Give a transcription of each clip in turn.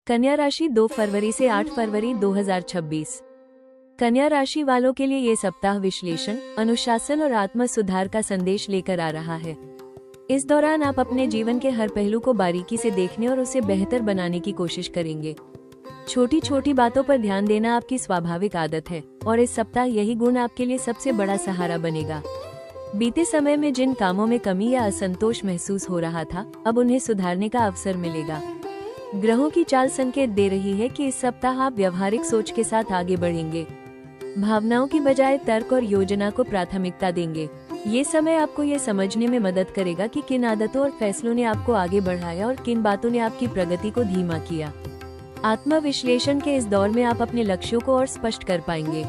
कन्या राशि 2 फरवरी से 8 फरवरी 2026। कन्या राशि वालों के लिए ये सप्ताह विश्लेषण, अनुशासन और आत्म सुधार का संदेश लेकर आ रहा है। इस दौरान आप अपने जीवन के हर पहलू को बारीकी से देखने और उसे बेहतर बनाने की कोशिश करेंगे। छोटी छोटी बातों पर ध्यान देना आपकी स्वाभाविक आदत है और इस सप्ताह यही गुण आपके लिए सबसे बड़ा सहारा बनेगा। बीते समय में जिन कामों में कमी या असंतोष महसूस हो रहा था, अब उन्हें सुधारने का अवसर मिलेगा। ग्रहों की चाल संकेत दे रही है कि इस सप्ताह आप व्यवहारिक सोच के साथ आगे बढ़ेंगे। भावनाओं की बजाय तर्क और योजना को प्राथमिकता देंगे। ये समय आपको ये समझने में मदद करेगा कि किन आदतों और फैसलों ने आपको आगे बढ़ाया और किन बातों ने आपकी प्रगति को धीमा किया। आत्मविश्लेषण के इस दौर में आप अपने लक्ष्यों को और स्पष्ट कर पाएंगे।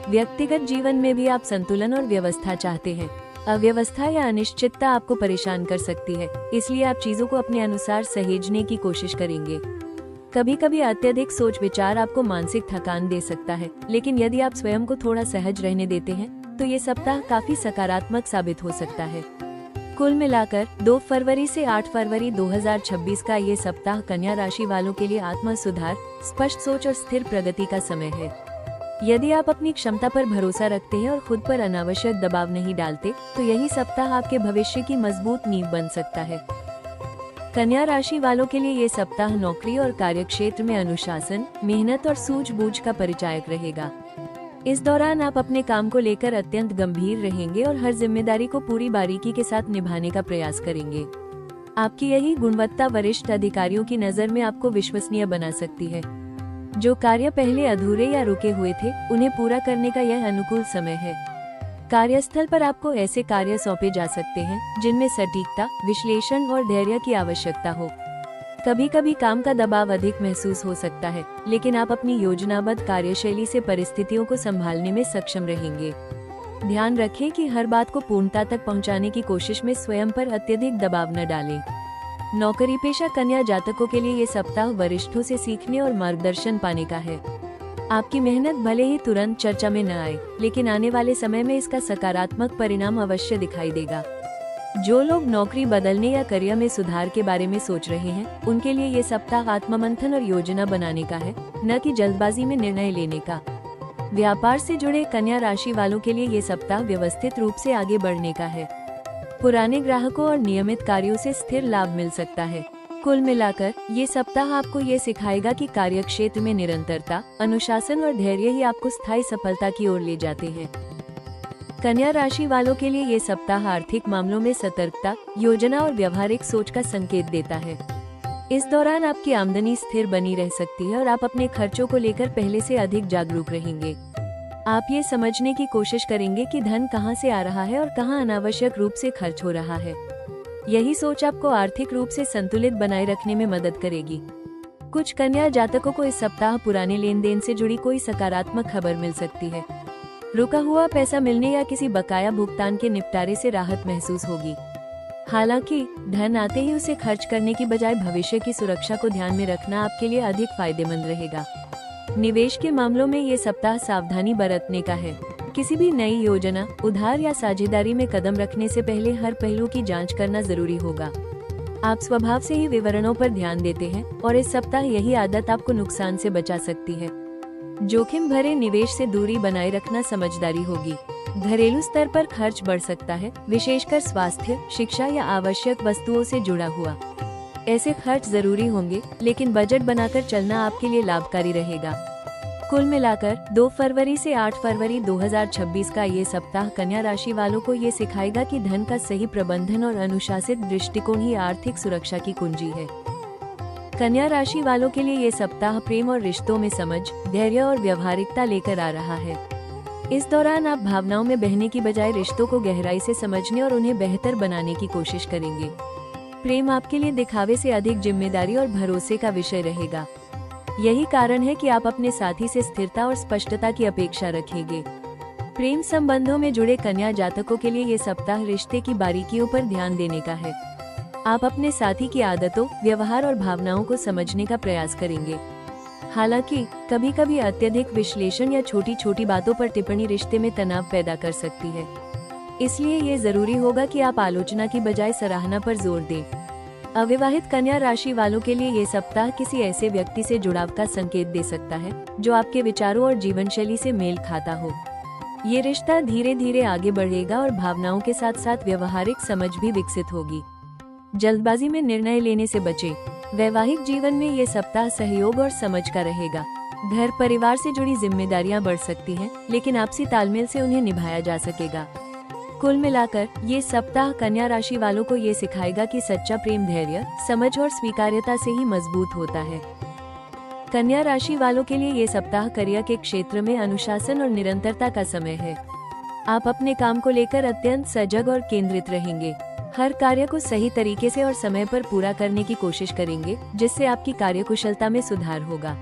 व्यक्तिगत जीवन में भी आप संतुलन और व्यवस्था चाहते हैं। अव्यवस्था या अनिश्चितता आपको परेशान कर सकती है, इसलिए आप चीजों को अपने अनुसार सहेजने की कोशिश करेंगे। कभी कभी अत्यधिक सोच विचार आपको मानसिक थकान दे सकता है, लेकिन यदि आप स्वयं को थोड़ा सहज रहने देते हैं तो ये सप्ताह काफी सकारात्मक साबित हो सकता है। कुल मिलाकर 2 फरवरी से 8 फरवरी 2026 का ये सप्ताह कन्या राशि वालों के लिए आत्म सुधार, स्पष्ट सोच और स्थिर प्रगति का समय है। यदि आप अपनी क्षमता पर भरोसा रखते हैं और खुद पर अनावश्यक दबाव नहीं डालते, तो यही सप्ताह आपके भविष्य की मजबूत नींव बन सकता है। कन्या राशि वालों के लिए ये सप्ताह नौकरी और कार्यक्षेत्र में अनुशासन, मेहनत और सूझबूझ का परिचायक रहेगा। इस दौरान आप अपने काम को लेकर अत्यंत गंभीर रहेंगे और हर जिम्मेदारी को पूरी बारीकी के साथ निभाने का प्रयास करेंगे। आपकी यही गुणवत्ता वरिष्ठ अधिकारियों की नजर में आपको विश्वसनीय बना सकती है। जो कार्य पहले अधूरे या रुके हुए थे, उन्हें पूरा करने का यह अनुकूल समय है। कार्यस्थल पर आपको ऐसे कार्य सौंपे जा सकते हैं जिनमें सटीकता, विश्लेषण और धैर्य की आवश्यकता हो। कभी कभी काम का दबाव अधिक महसूस हो सकता है, लेकिन आप अपनी योजनाबद्ध कार्यशैली से परिस्थितियों को संभालने में सक्षम रहेंगे। ध्यान रखें कि हर बात को पूर्णता तक पहुंचाने की कोशिश में स्वयं पर अत्यधिक दबाव न डालें। नौकरी पेशा कन्या जातकों के लिए ये सप्ताह वरिष्ठों से सीखने और मार्गदर्शन पाने का है। आपकी मेहनत भले ही तुरंत चर्चा में न आए, लेकिन आने वाले समय में इसका सकारात्मक परिणाम अवश्य दिखाई देगा। जो लोग नौकरी बदलने या करियर में सुधार के बारे में सोच रहे हैं, उनके लिए ये सप्ताह आत्ममंथन और योजना बनाने का है, न कि जल्दबाजी में निर्णय लेने का। व्यापार से जुड़े कन्या राशि वालों के लिए ये सप्ताह व्यवस्थित रूप से आगे बढ़ने का है। पुराने ग्राहकों और नियमित कार्यों से स्थिर लाभ मिल सकता है। कुल मिलाकर ये सप्ताह आपको ये सिखाएगा कि कार्यक्षेत्र में निरंतरता, अनुशासन और धैर्य ही आपको स्थायी सफलता की ओर ले जाते हैं। कन्या राशि वालों के लिए ये सप्ताह आर्थिक मामलों में सतर्कता, योजना और व्यवहारिक सोच का संकेत देता है। इस दौरान आपकी आमदनी स्थिर बनी रह सकती है और आप अपने खर्चों को लेकर पहले से अधिक जागरूक रहेंगे। आप ये समझने की कोशिश करेंगे कि धन कहां से आ रहा है और कहां अनावश्यक रूप से खर्च हो रहा है। यही सोच आपको आर्थिक रूप से संतुलित बनाए रखने में मदद करेगी। कुछ कन्या जातकों को इस सप्ताह पुराने लेन देन से जुड़ी कोई सकारात्मक खबर मिल सकती है। रुका हुआ पैसा मिलने या किसी बकाया भुगतान के निपटारे से राहत महसूस होगी। हालांकि धन आते ही उसे खर्च करने की बजाय भविष्य की सुरक्षा को ध्यान में रखना आपके लिए अधिक फायदेमंद रहेगा। निवेश के मामलों में ये सप्ताह सावधानी बरतने का है। किसी भी नई योजना, उधार या साझेदारी में कदम रखने से पहले हर पहलू की जांच करना जरूरी होगा। आप स्वभाव से ही विवरणों पर ध्यान देते हैं और इस सप्ताह यही आदत आपको नुकसान से बचा सकती है। जोखिम भरे निवेश से दूरी बनाए रखना समझदारी होगी। घरेलू स्तर पर खर्च बढ़ सकता है, विशेषकर स्वास्थ्य, शिक्षा या आवश्यक वस्तुओं से जुड़ा हुआ। ऐसे खर्च जरूरी होंगे, लेकिन बजट बनाकर चलना आपके लिए लाभकारी रहेगा। कुल मिलाकर 2 फरवरी से 8 फरवरी 2026 का ये सप्ताह कन्या राशि वालों को ये सिखाएगा कि धन का सही प्रबंधन और अनुशासित दृष्टिकोण ही आर्थिक सुरक्षा की कुंजी है। कन्या राशि वालों के लिए ये सप्ताह प्रेम और रिश्तों में समझ, धैर्य और व्यवहारिकता लेकर आ रहा है। इस दौरान आप भावनाओं में बहने की बजाय रिश्तों को गहराई से समझने और उन्हें बेहतर बनाने की कोशिश करेंगे। प्रेम आपके लिए दिखावे से अधिक जिम्मेदारी और भरोसे का विषय रहेगा। यही कारण है कि आप अपने साथी से स्थिरता और स्पष्टता की अपेक्षा रखेंगे। प्रेम संबंधों में जुड़े कन्या जातकों के लिए ये सप्ताह रिश्ते की बारीकियों पर ध्यान देने का है। आप अपने साथी की आदतों, व्यवहार और भावनाओं को समझने का प्रयास करेंगे। हालांकि कभी कभी अत्यधिक विश्लेषण या छोटी छोटी बातों पर टिप्पणी रिश्ते में तनाव पैदा कर सकती है। इसलिए ये जरूरी होगा कि आप आलोचना की बजाय सराहना पर जोर दें। अविवाहित कन्या राशि वालों के लिए ये सप्ताह किसी ऐसे व्यक्ति से जुड़ाव का संकेत दे सकता है जो आपके विचारों और जीवन शैली से मेल खाता हो। ये रिश्ता धीरे धीरे आगे बढ़ेगा और भावनाओं के साथ साथ व्यवहारिक समझ भी विकसित होगी। जल्दबाजी में निर्णय लेने से बचें। वैवाहिक जीवन में ये सप्ताह सहयोग और समझ का रहेगा। घर परिवार से जुड़ी जिम्मेदारियां बढ़ सकती हैं, लेकिन आपसी तालमेल से उन्हें निभाया जा सकेगा। कुल मिलाकर ये सप्ताह कन्या राशि वालों को ये सिखाएगा कि सच्चा प्रेम धैर्य, समझ और स्वीकार्यता से ही मजबूत होता है। कन्या राशि वालों के लिए ये सप्ताह करियर के क्षेत्र में अनुशासन और निरंतरता का समय है। आप अपने काम को लेकर अत्यंत सजग और केंद्रित रहेंगे। हर कार्य को सही तरीके से और समय पर पूरा करने की कोशिश करेंगे, जिससे आपकी कार्यकुशलता में सुधार होगा।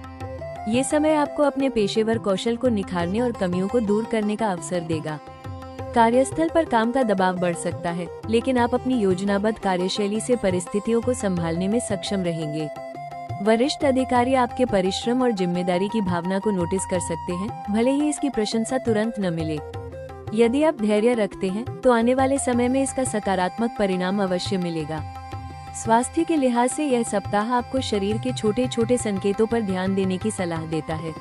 ये समय आपको अपने पेशेवर कौशल को निखारने और कमियों को दूर करने का अवसर देगा। कार्यस्थल पर काम का दबाव बढ़ सकता है, लेकिन आप अपनी योजनाबद्ध कार्यशैली से परिस्थितियों को संभालने में सक्षम रहेंगे। वरिष्ठ अधिकारी आपके परिश्रम और जिम्मेदारी की भावना को नोटिस कर सकते हैं, भले ही इसकी प्रशंसा तुरंत न मिले। यदि आप धैर्य रखते हैं, तो आने वाले समय में इसका सकारात्मक परिणाम अवश्य मिलेगा। स्वास्थ्य के लिहाज से यह सप्ताह आपको शरीर के छोटे छोटे संकेतों पर ध्यान देने की सलाह देता है।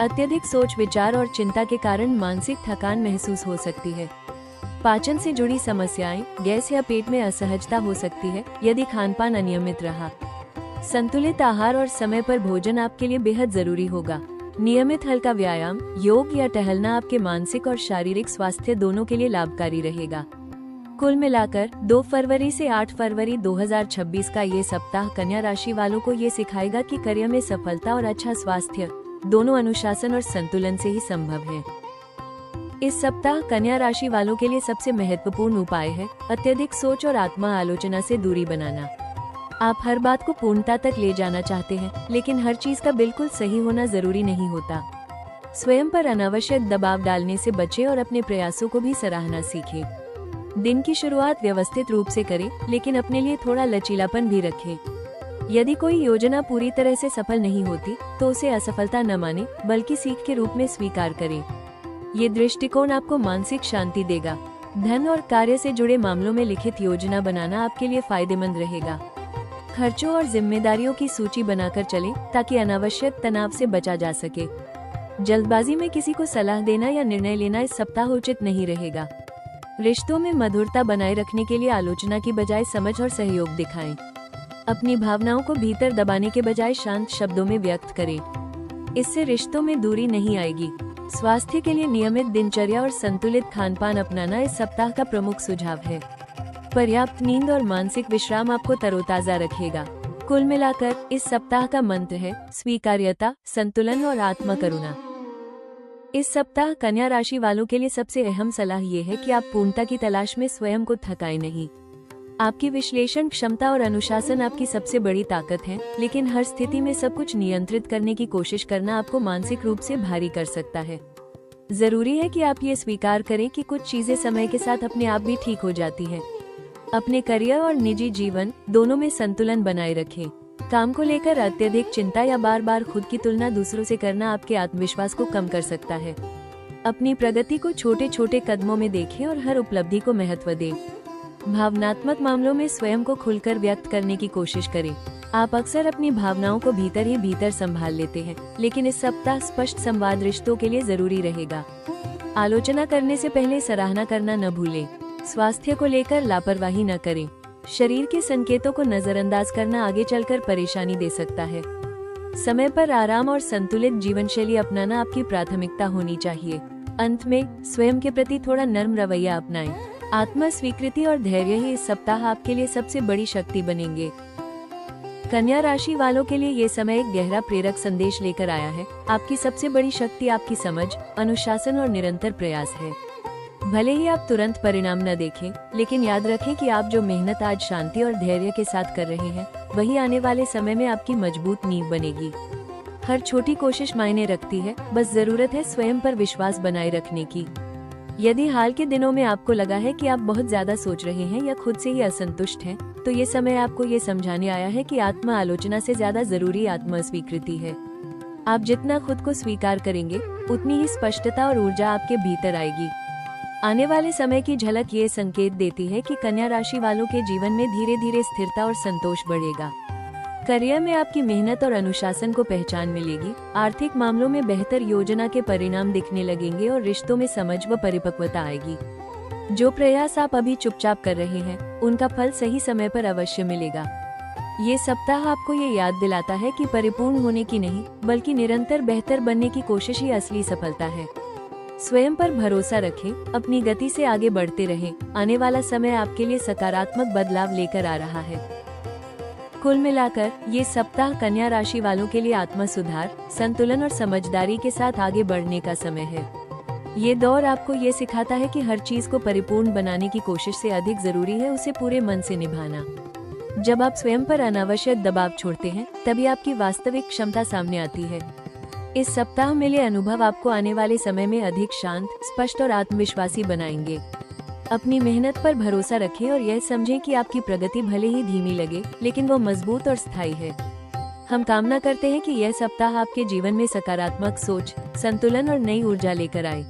अत्यधिक सोच विचार और चिंता के कारण मानसिक थकान महसूस हो सकती है। पाचन से जुड़ी समस्याएं, गैस या पेट में असहजता हो सकती है यदि खानपान अनियमित रहा। संतुलित आहार और समय पर भोजन आपके लिए बेहद जरूरी होगा। नियमित हल्का व्यायाम, योग या टहलना आपके मानसिक और शारीरिक स्वास्थ्य दोनों के लिए लाभकारी रहेगा। कुल मिलाकर 2 फरवरी से 8 फरवरी 2026 का ये सप्ताह कन्या राशि वालों को ये सिखाएगा कि करियर में सफलता और अच्छा स्वास्थ्य दोनों अनुशासन और संतुलन से ही संभव है। इस सप्ताह कन्या राशि वालों के लिए सबसे महत्वपूर्ण उपाय है अत्यधिक सोच और आत्मा आलोचना से दूरी बनाना। आप हर बात को पूर्णता तक ले जाना चाहते हैं, लेकिन हर चीज का बिल्कुल सही होना जरूरी नहीं होता। स्वयं पर अनावश्यक दबाव डालने से बचें और अपने प्रयासों को भी सराहना सीखें। दिन की शुरुआत व्यवस्थित रूप से करें, लेकिन अपने लिए थोड़ा लचीलापन भी रखें। यदि कोई योजना पूरी तरह से सफल नहीं होती, तो उसे असफलता न माने, बल्कि सीख के रूप में स्वीकार करें। ये दृष्टिकोण आपको मानसिक शांति देगा। धन और कार्य से जुड़े मामलों में लिखित योजना बनाना आपके लिए फायदेमंद रहेगा। खर्चों और जिम्मेदारियों की सूची बनाकर चलें, ताकि अनावश्यक तनाव से बचा जा सके। जल्दबाजी में किसी को सलाह देना या निर्णय लेना इस सप्ताह उचित नहीं रहेगा। रिश्तों में मधुरता बनाए रखने के लिए आलोचना की बजाय समझ और सहयोग दिखाएं। अपनी भावनाओं को भीतर दबाने के बजाय शांत शब्दों में व्यक्त करें। इससे रिश्तों में दूरी नहीं आएगी। स्वास्थ्य के लिए नियमित दिनचर्या और संतुलित खानपान अपनाना इस सप्ताह का प्रमुख सुझाव है। पर्याप्त नींद और मानसिक विश्राम आपको तरोताजा रखेगा। कुल मिलाकर इस सप्ताह का मंत्र है स्वीकार्यता, संतुलन और आत्म करुणा। इस सप्ताह कन्या राशि वालों के लिए सबसे अहम सलाह ये है कि आप पूर्णता की तलाश में स्वयं को थकाएं नहीं। आपकी विश्लेषण क्षमता और अनुशासन आपकी सबसे बड़ी ताकत है, लेकिन हर स्थिति में सब कुछ नियंत्रित करने की कोशिश करना आपको मानसिक रूप से भारी कर सकता है। जरूरी है कि आप ये स्वीकार करें कि कुछ चीजें समय के साथ अपने आप भी ठीक हो जाती हैं। अपने करियर और निजी जीवन दोनों में संतुलन बनाए रखें। काम को लेकर अत्यधिक चिंता या बार बार खुद की तुलना दूसरों से करना आपके आत्मविश्वास को कम कर सकता है। अपनी प्रगति को छोटे छोटे कदमों में देखें और हर उपलब्धि को महत्व दें। भावनात्मक मामलों में स्वयं को खुलकर व्यक्त करने की कोशिश करें। आप अक्सर अपनी भावनाओं को भीतर ही भीतर संभाल लेते हैं, लेकिन इस सप्ताह स्पष्ट संवाद रिश्तों के लिए जरूरी रहेगा। आलोचना करने से पहले सराहना करना न भूलें। स्वास्थ्य को लेकर लापरवाही न करें। शरीर के संकेतों को नजरअंदाज करना आगे चलकर परेशानी दे सकता है। समय पर आराम और संतुलित जीवन शैली अपनाना आपकी प्राथमिकता होनी चाहिए। अंत में स्वयं के प्रति थोड़ा नर्म रवैया अपनाएं। आत्म स्वीकृति और धैर्य ही इस सप्ताह आपके लिए सबसे बड़ी शक्ति बनेंगे। कन्या राशि वालों के लिए ये समय एक गहरा प्रेरक संदेश लेकर आया है। आपकी सबसे बड़ी शक्ति आपकी समझ, अनुशासन और निरंतर प्रयास है। भले ही आप तुरंत परिणाम न देखें, लेकिन याद रखें कि आप जो मेहनत आज शांति और धैर्य के साथ कर रहे हैं, वही आने वाले समय में आपकी मजबूत नींव बनेगी। हर छोटी कोशिश मायने रखती है, बस जरूरत है स्वयं पर विश्वास बनाए रखने की। यदि हाल के दिनों में आपको लगा है कि आप बहुत ज्यादा सोच रहे हैं या खुद से ही असंतुष्ट हैं, तो ये समय आपको ये समझाने आया है कि आत्म आलोचना से ज्यादा जरूरी आत्म स्वीकृति है। आप जितना खुद को स्वीकार करेंगे, उतनी ही स्पष्टता और ऊर्जा आपके भीतर आएगी। आने वाले समय की झलक ये संकेत देती है कि कन्या राशि वालों के जीवन में धीरे धीरे स्थिरता और संतोष बढ़ेगा। करियर में आपकी मेहनत और अनुशासन को पहचान मिलेगी। आर्थिक मामलों में बेहतर योजना के परिणाम दिखने लगेंगे और रिश्तों में समझ व परिपक्वता आएगी। जो प्रयास आप अभी चुपचाप कर रहे हैं, उनका फल सही समय पर अवश्य मिलेगा। ये सप्ताह आपको ये याद दिलाता है कि परिपूर्ण होने की नहीं, बल्कि निरंतर बेहतर बनने की कोशिश ही असली सफलता है। स्वयं पर भरोसा रखें, अपनी गति से आगे बढ़ते रहें। आने वाला समय आपके लिए सकारात्मक बदलाव लेकर आ रहा है। कुल मिलाकर ये सप्ताह कन्या राशि वालों के लिए आत्म सुधार, संतुलन और समझदारी के साथ आगे बढ़ने का समय है। ये दौर आपको ये सिखाता है कि हर चीज को परिपूर्ण बनाने की कोशिश से अधिक जरूरी है उसे पूरे मन से निभाना। जब आप स्वयं पर अनावश्यक दबाव छोड़ते हैं, तभी आपकी वास्तविक क्षमता सामने आती है। इस सप्ताह मिले अनुभव आपको आने वाले समय में अधिक शांत, स्पष्ट और आत्मविश्वासी बनाएंगे। अपनी मेहनत पर भरोसा रखें और यह समझें कि आपकी प्रगति भले ही धीमी लगे, लेकिन वो मजबूत और स्थायी है। हम कामना करते हैं कि यह सप्ताह आपके जीवन में सकारात्मक सोच, संतुलन और नई ऊर्जा लेकर आए।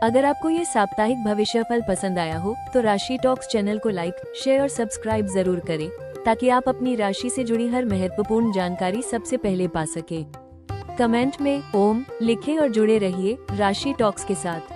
अगर आपको ये साप्ताहिक भविष्यफल पसंद आया हो, तो राशि टॉक्स चैनल को लाइक, शेयर और सब्सक्राइब जरूर करें, ताकि आप अपनी राशि से जुड़ी हर महत्वपूर्ण जानकारी सबसे पहले पा सकें। कमेंट में ओम लिखें और जुड़े रहिए राशि टॉक्स के साथ।